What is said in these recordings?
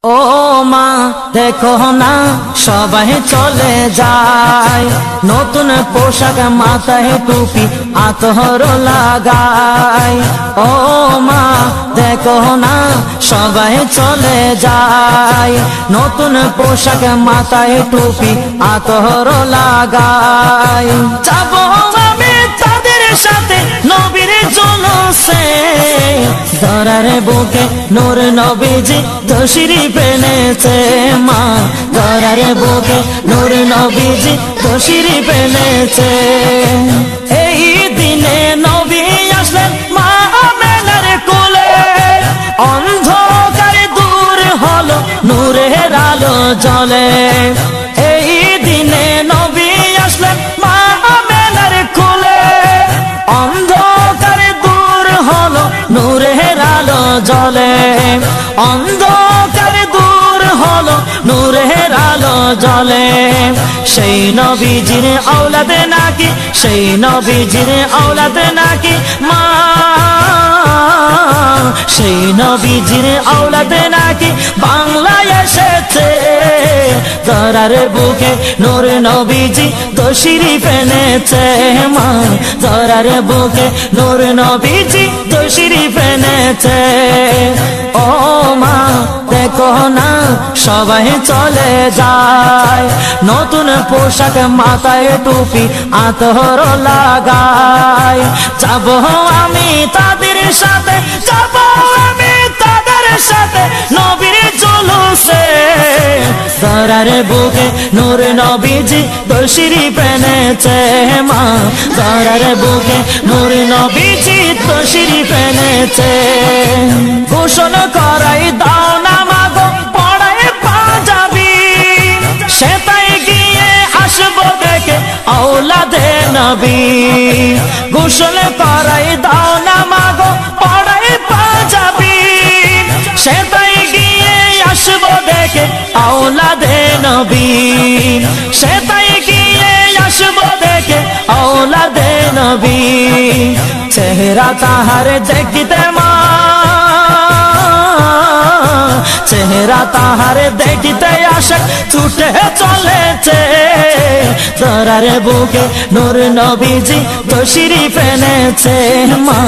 ও মা দেখো না সবাই চলে যায়, নতুন পোশাক মাথায় টুপি আতর লাগায়। ও মা দেখো না সবাই চলে যায়, নতুন পোশাক মাথায় টুপি আতর লাগায়। যাবো আমি তাদের সাথে নবীর জুলুসে, ধরার বুকে নূর নবীজি তশরিফ এনেছে। মা ধরার বুকে নূর নবীজি তশরিফ এনেছে। এই দিনে নবী আসলেন মা আমেনার কোলে, অন্ধকার দূর হলো নূরের আলো জ্বলে। এই দিনে নবী আসলেন মা আমেনার কোলে, অন্ধকার দূর হলো নূরের আলো জ্বলে। অন্ধকার দূর হলো নূরের আলো জ্বলে। সেই নবীজির আওলাদ নাকি, সেই নবীজির আওলাদ নাকি মা, সেই নবীজির আওলাদ নাকি বাংলায় এসেছে। ধরার বুকে নূর নবীজি তশরিফ এনেছে। মা ধরার বুকে নূর নবীজি তশরিফ এনেছে। ও মা দেখো না সবাই চলে যায়, নতুন পোশাক মাথায় টুপি আতর লাগায়। যাবো আমি তাদের সাথে, যাবো আমি তাদের সাথে নবীর জুলুসে। ধরার বুকে নূর নবীজি তশরিফ এনেছে। মা ধরার বুকে নূর নবীজি তশরিফ এনেছে। গোসল করাই দাও না মাগো পড়ায় পাঞ্জাবি, সেটাই গিয়ে আসবো দেখে আওলাদে নবী। গোসল করাই দাও না মাগো পড়ায় পাঞ্জাবি, সেটাই গিয়ে আসবো দেখে আওলাদে নবী। সেটাই গিয়ে আসবো দেখে আওলাদে নবী। চেহারা তাহার দেখিতে মা, চেহারা তাহার দেখিতে আসে ছুটে চলেছে। ধরার বুকে নূর নবীজি তশরিফ এনেছে। মা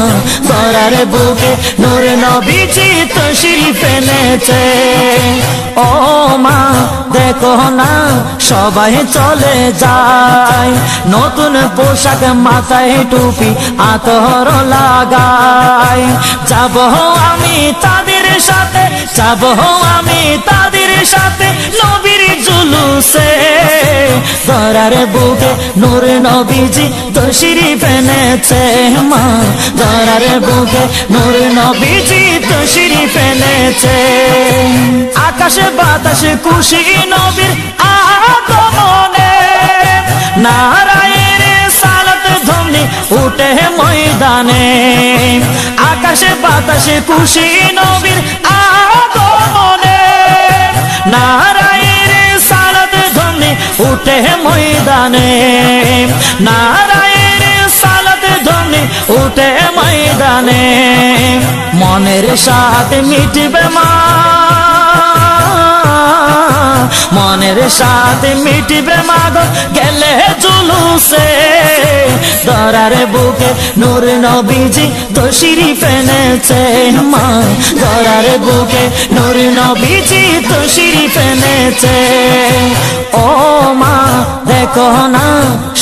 ধরার বুকে নূর নবীজি তশরিফ এনেছে। ও মা দেখো না সবাই চলে যায়, নতুন পোশাক মাথায় টুপি আতর লাগায়। যাবো আমি তাদের সাথে, যাবো আমি তাদের সাথে নবীর জুলুসে। ধরার বুকে নূর নবীজি তশরিফ এনেছে। মা ধরার বুকে নূর নবীজি তশরিফ এনেছে। আকাশে বাতাসে খুশি নবীর আগমনে, নারায়ের সালাত ধ্বনি উঠে ময়দানে। আকাশে বাতাসে খুশি নবীর আগমনে, নারায়ের সালাত ধ্বনি উঠে ময়দানে। নারায়ের সালাত ধ্বনি উঠে ময়দানে। মনের সাথে মিটবে মা, মনের সাথে মিটবে মাগো গেলে জুলুসে। ধরার বুকে নূর নবীজি তশরিফ এনেছে। মা ধরার বুকে নূর নবীজি তশরিফ এনেছে। ও মা দেখো না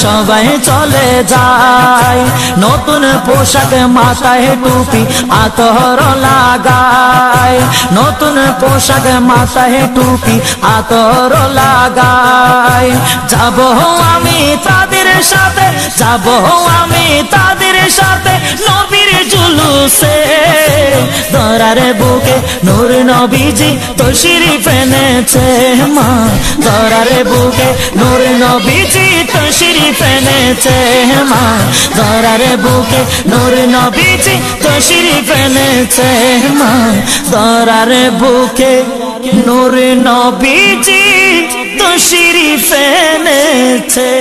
সবাই চলে যায়, নতুন পোশাক মাথায় টুপি আতর লাগায়। নতুন পোশাক মাথায় টুপি আতর লাগায়। যাবো আমি তাদের সাথে, যাবো আমি তাদের সাথে নবীর জুলুসে। ধরার বুকে নূর নবীজি তশরিফ এনেছে। মা ধরার বুকে নূর নবীজি তশরিফ এনেছে। মা ধরার বুকে নূর নবীজি তশরিফ এনেছে। মা ধরার বুকে নূর নবীজি তশরিফ এনেছে।